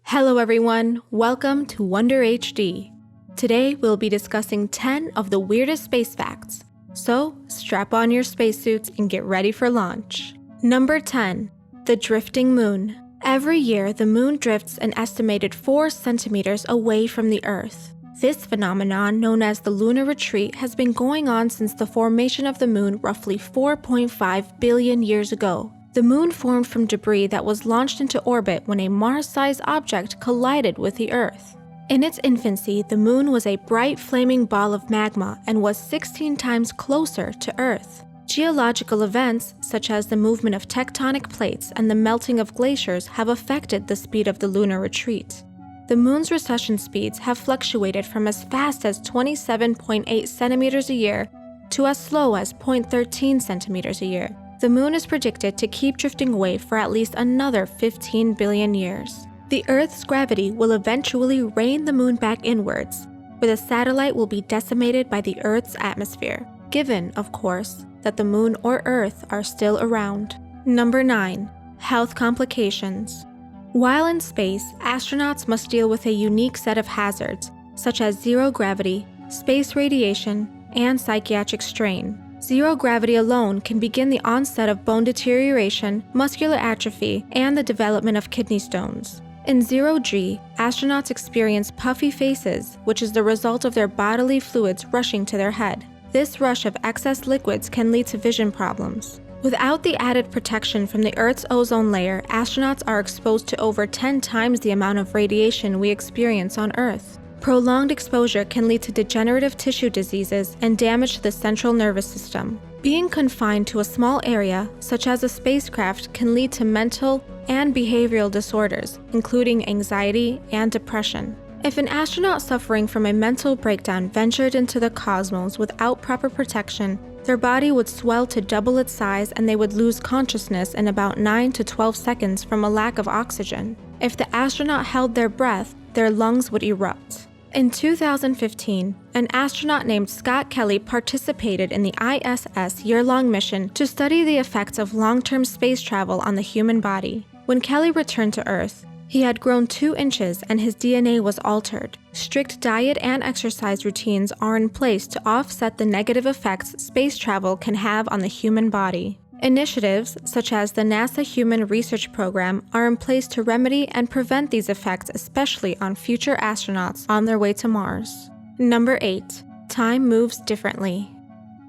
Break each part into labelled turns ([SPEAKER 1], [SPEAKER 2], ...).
[SPEAKER 1] Hello everyone, welcome to Wonder HD. Today we'll be discussing 10 of the weirdest space facts. So strap on your spacesuits and get ready for launch. Number 10. The drifting moon. Every year the moon drifts an estimated 4 centimeters away from the Earth. This phenomenon, known as the lunar retreat, has been going on since the formation of the moon roughly 4.5 billion years ago. The moon formed from debris that was launched into orbit when a Mars-sized object collided with the Earth. In its infancy, the moon was a bright flaming ball of magma and was 16 times closer to Earth. Geological events, such as the movement of tectonic plates and the melting of glaciers, have affected the speed of the lunar retreat. The moon's recession speeds have fluctuated from as fast as 27.8 centimeters a year to as slow as 0.13 centimeters a year. The moon is predicted to keep drifting away for at least another 15 billion years. The Earth's gravity will eventually rein the moon back inwards, where the satellite will be decimated by the Earth's atmosphere, given, of course, that the moon or Earth are still around. Number 9. Health complications. While in space, astronauts must deal with a unique set of hazards, such as zero gravity, space radiation, and psychiatric strain. Zero gravity alone can begin the onset of bone deterioration, muscular atrophy, and the development of kidney stones. In zero G, astronauts experience puffy faces, which is the result of their bodily fluids rushing to their head. This rush of excess liquids can lead to vision problems. Without the added protection from the Earth's ozone layer, astronauts are exposed to over 10 times the amount of radiation we experience on Earth. Prolonged exposure can lead to degenerative tissue diseases and damage to the central nervous system. Being confined to a small area, such as a spacecraft, can lead to mental and behavioral disorders, including anxiety and depression. If an astronaut suffering from a mental breakdown ventured into the cosmos without proper protection, their body would swell to double its size and they would lose consciousness in about 9 to 12 seconds from a lack of oxygen. If the astronaut held their breath, their lungs would erupt. In 2015, an astronaut named Scott Kelly participated in the ISS year-long mission to study the effects of long-term space travel on the human body. When Kelly returned to Earth, he had grown 2 inches and his DNA was altered. Strict diet and exercise routines are in place to offset the negative effects space travel can have on the human body. Initiatives, such as the NASA Human Research Program, are in place to remedy and prevent these effects, especially on future astronauts on their way to Mars. Number 8. Time moves differently.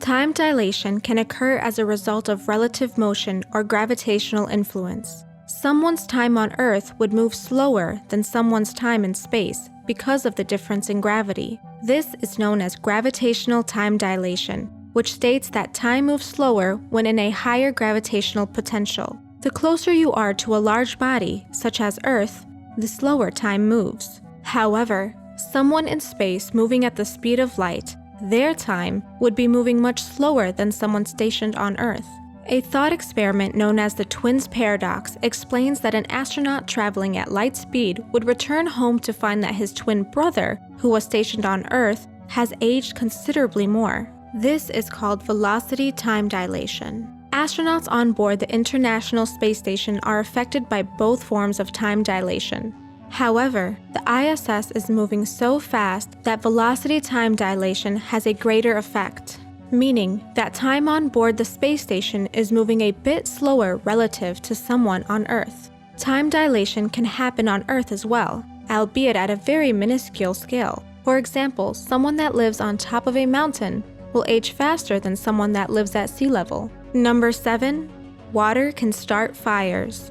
[SPEAKER 1] Time dilation can occur as a result of relative motion or gravitational influence. Someone's time on Earth would move slower than someone's time in space because of the difference in gravity. This is known as gravitational time dilation, which states that time moves slower when in a higher gravitational potential. The closer you are to a large body, such as Earth, the slower time moves. However, someone in space moving at the speed of light, their time would be moving much slower than someone stationed on Earth. A thought experiment known as the twins paradox explains that an astronaut traveling at light speed would return home to find that his twin brother, who was stationed on Earth, has aged considerably more. This is called velocity time dilation. Astronauts on board the International Space Station are affected by both forms of time dilation. However, the ISS is moving so fast that velocity time dilation has a greater effect, meaning that time on board the space station is moving a bit slower relative to someone on Earth. Time dilation can happen on Earth as well, albeit at a very minuscule scale. For example, someone that lives on top of a mountain will age faster than someone that lives at sea level. Number 7. Water can start fires.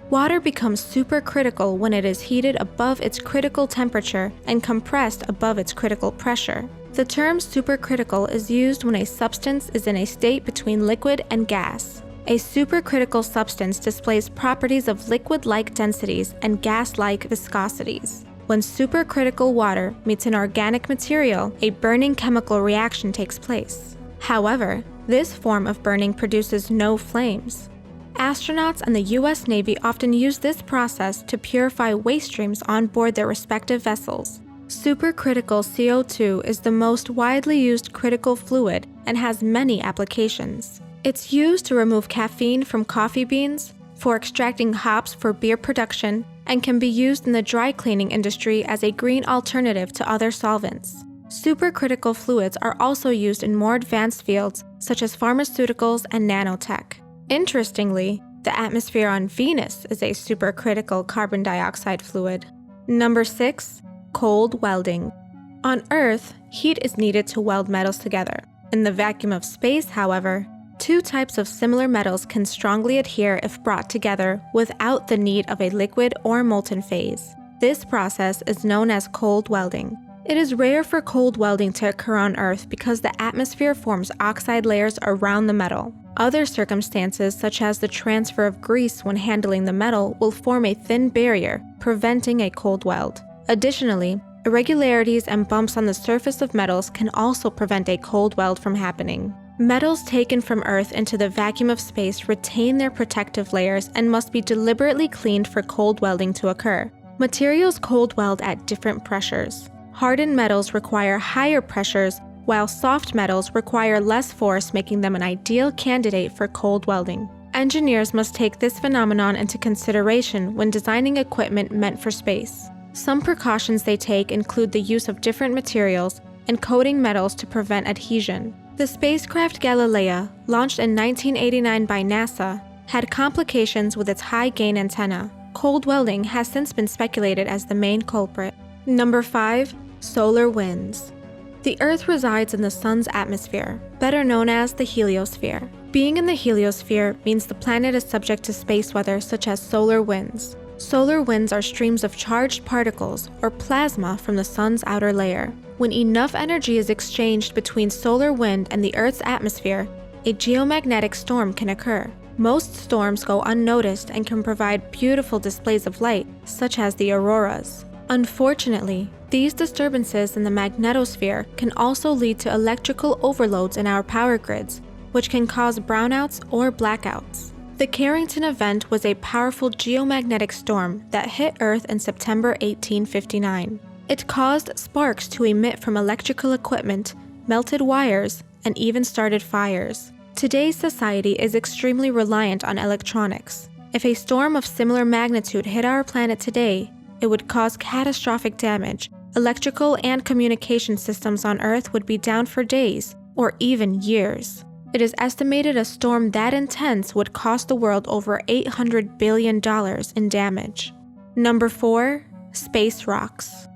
[SPEAKER 1] Water becomes supercritical when it is heated above its critical temperature and compressed above its critical pressure. The term supercritical is used when a substance is in a state between liquid and gas. A supercritical substance displays properties of liquid-like densities and gas-like viscosities. When supercritical water meets an organic material, a burning chemical reaction takes place. However, this form of burning produces no flames. Astronauts and the US Navy often use this process to purify waste streams on board their respective vessels. Supercritical CO2 is the most widely used critical fluid and has many applications. It's used to remove caffeine from coffee beans, for extracting hops for beer production, and can be used in the dry cleaning industry as a green alternative to other solvents. Supercritical fluids are also used in more advanced fields such as pharmaceuticals and nanotech. Interestingly, the atmosphere on Venus is a supercritical carbon dioxide fluid. Number 6. Cold welding. On Earth, heat is needed to weld metals together. In the vacuum of space, however, two types of similar metals can strongly adhere if brought together without the need of a liquid or molten phase. This process is known as cold welding. It is rare for cold welding to occur on Earth because the atmosphere forms oxide layers around the metal. Other circumstances, such as the transfer of grease when handling the metal, will form a thin barrier, preventing a cold weld. Additionally, irregularities and bumps on the surface of metals can also prevent a cold weld from happening. Metals taken from Earth into the vacuum of space retain their protective layers and must be deliberately cleaned for cold welding to occur. Materials cold weld at different pressures. Hardened metals require higher pressures, while soft metals require less force, making them an ideal candidate for cold welding. Engineers must take this phenomenon into consideration when designing equipment meant for space. Some precautions they take include the use of different materials and coating metals to prevent adhesion. The spacecraft Galileo, launched in 1989 by NASA, had complications with its high-gain antenna. Cold welding has since been speculated as the main culprit. Number 5. Solar winds. The Earth resides in the Sun's atmosphere, better known as the heliosphere. Being in the heliosphere means the planet is subject to space weather such as solar winds. Solar winds are streams of charged particles, or plasma, from the Sun's outer layer. When enough energy is exchanged between solar wind and the Earth's atmosphere, a geomagnetic storm can occur. Most storms go unnoticed and can provide beautiful displays of light, such as the auroras. Unfortunately, these disturbances in the magnetosphere can also lead to electrical overloads in our power grids, which can cause brownouts or blackouts. The Carrington event was a powerful geomagnetic storm that hit Earth in September 1859. It caused sparks to emit from electrical equipment, melted wires, and even started fires. Today's society is extremely reliant on electronics. If a storm of similar magnitude hit our planet today, it would cause catastrophic damage. Electrical and communication systems on Earth would be down for days, or even years. It is estimated a storm that intense would cost the world over $800 billion in damage. Number 4. Space rocks.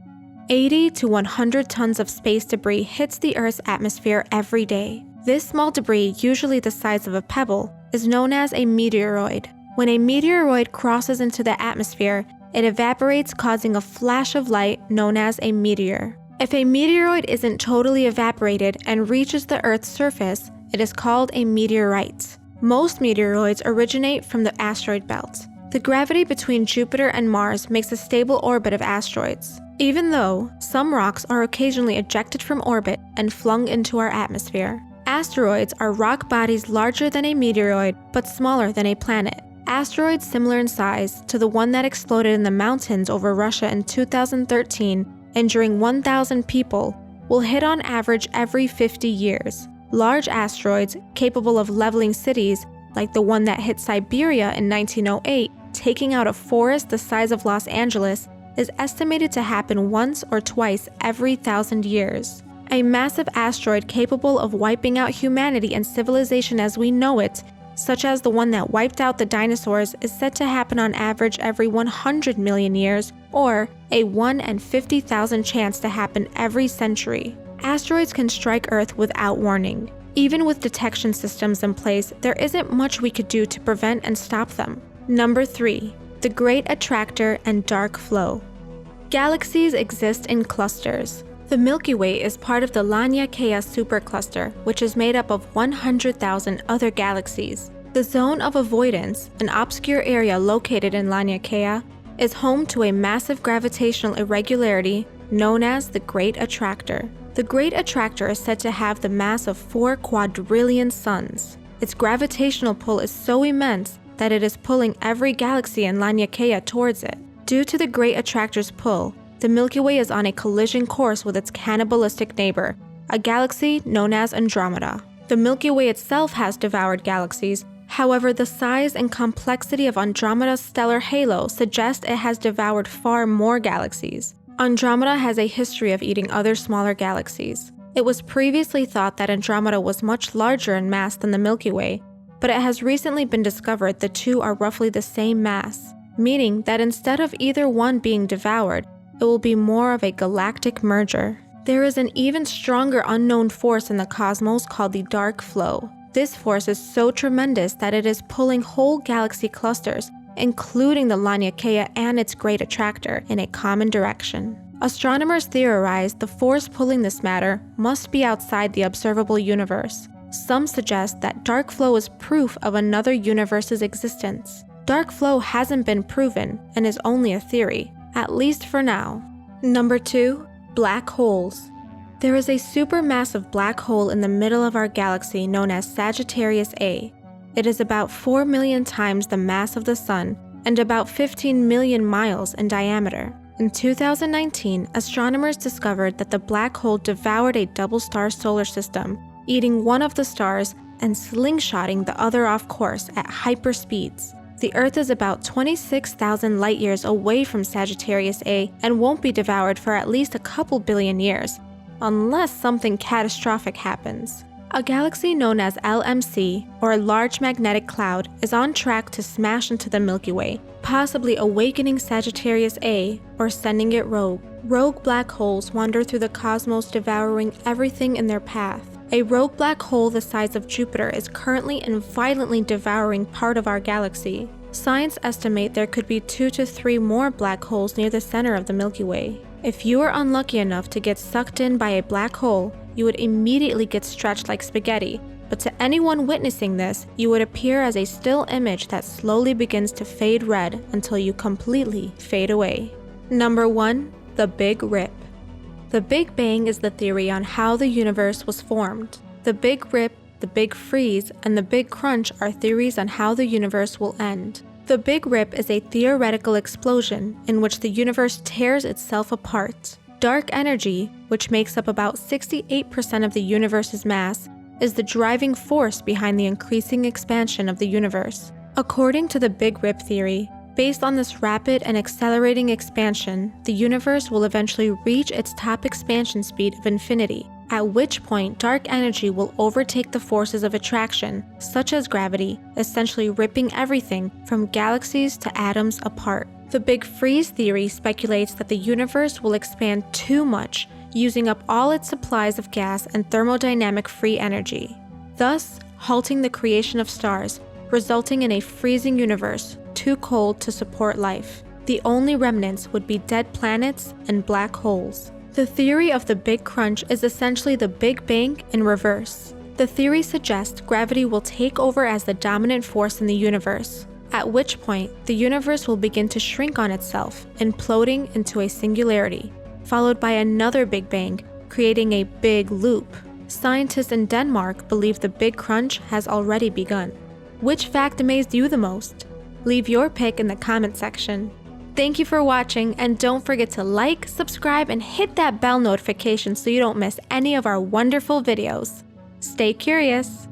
[SPEAKER 1] 80 to 100 tons of space debris hits the Earth's atmosphere every day. This small debris, usually the size of a pebble, is known as a meteoroid. When a meteoroid crosses into the atmosphere, it evaporates, causing a flash of light known as a meteor. If a meteoroid isn't totally evaporated and reaches the Earth's surface, it is called a meteorite. Most meteoroids originate from the asteroid belt. The gravity between Jupiter and Mars makes a stable orbit of asteroids, even though some rocks are occasionally ejected from orbit and flung into our atmosphere. Asteroids are rock bodies larger than a meteoroid but smaller than a planet. Asteroids similar in size to the one that exploded in the mountains over Russia in 2013, injuring 1,000 people, will hit on average every 50 years. Large asteroids capable of leveling cities, like the one that hit Siberia in 1908, taking out a forest the size of Los Angeles, is estimated to happen once or twice every 1,000 years. A massive asteroid capable of wiping out humanity and civilization as we know it, such as the one that wiped out the dinosaurs, is said to happen on average every 100 million years, or a 1 in 50,000 chance to happen every century. Asteroids can strike Earth without warning. Even with detection systems in place, there isn't much we could do to prevent and stop them. Number 3. The Great Attractor and Dark Flow. Galaxies exist in clusters. The Milky Way is part of the Laniakea supercluster, which is made up of 100,000 other galaxies. The zone of avoidance, an obscure area located in Laniakea, is home to a massive gravitational irregularity known as the Great Attractor. The Great Attractor is said to have the mass of 4 quadrillion suns. Its gravitational pull is so immense that it is pulling every galaxy in Laniakea towards it. Due to the Great Attractor's pull, the Milky Way is on a collision course with its cannibalistic neighbor, a galaxy known as Andromeda. The Milky Way itself has devoured galaxies, However, the size and complexity of Andromeda's stellar halo suggest it has devoured far more galaxies. Andromeda has a history of eating other smaller galaxies. It was previously thought that Andromeda was much larger in mass than the Milky Way, but it has recently been discovered the two are roughly the same mass, meaning that instead of either one being devoured, it will be more of a galactic merger. There is an even stronger unknown force in the cosmos called the dark flow. This force is so tremendous that it is pulling whole galaxy clusters, including the Laniakea and its great attractor, in a common direction. Astronomers theorize the force pulling this matter must be outside the observable universe. Some suggest that dark flow is proof of another universe's existence. Dark flow hasn't been proven and is only a theory, at least for now. Number 2. Black holes. There is a supermassive black hole in the middle of our galaxy known as Sagittarius A. It is about 4 million times the mass of the Sun and about 15 million miles in diameter. In 2019, astronomers discovered that the black hole devoured a double-star solar system, eating one of the stars and slingshotting the other off course at hyperspeeds. The Earth is about 26,000 light-years away from Sagittarius A and won't be devoured for at least a couple billion years, unless something catastrophic happens. A galaxy known as LMC, or Large Magnetic Cloud, is on track to smash into the Milky Way, possibly awakening Sagittarius A or sending it rogue. Rogue black holes wander through the cosmos, devouring everything in their path. A rogue black hole the size of Jupiter is currently and violently devouring part of our galaxy. Science estimate there could be 2 to 3 more black holes near the center of the Milky Way. If you are unlucky enough to get sucked in by a black hole, you would immediately get stretched like spaghetti, but to anyone witnessing this, you would appear as a still image that slowly begins to fade red until you completely fade away. Number 1. The Big Rip. The Big Bang is the theory on how the universe was formed. The Big Rip, the Big Freeze, and the Big Crunch are theories on how the universe will end. The Big Rip is a theoretical explosion in which the universe tears itself apart. Dark energy, which makes up about 68% of the universe's mass, is the driving force behind the increasing expansion of the universe. According to the Big Rip theory, based on this rapid and accelerating expansion, the universe will eventually reach its top expansion speed of infinity, at which point dark energy will overtake the forces of attraction, such as gravity, essentially ripping everything from galaxies to atoms apart. The Big Freeze theory speculates that the universe will expand too much, using up all its supplies of gas and thermodynamic free energy, thus halting the creation of stars, resulting in a freezing universe, too cold to support life. The only remnants would be dead planets and black holes. The theory of the Big Crunch is essentially the Big Bang in reverse. The theory suggests gravity will take over as the dominant force in the universe, at which point the universe will begin to shrink on itself, imploding into a singularity, followed by another Big Bang, creating a big loop. Scientists in Denmark believe the Big Crunch has already begun. Which fact amazed you the most? Leave your pick in the comment section. Thank you for watching, and don't forget to like, subscribe, and hit that bell notification so you don't miss any of our wonderful videos. Stay curious!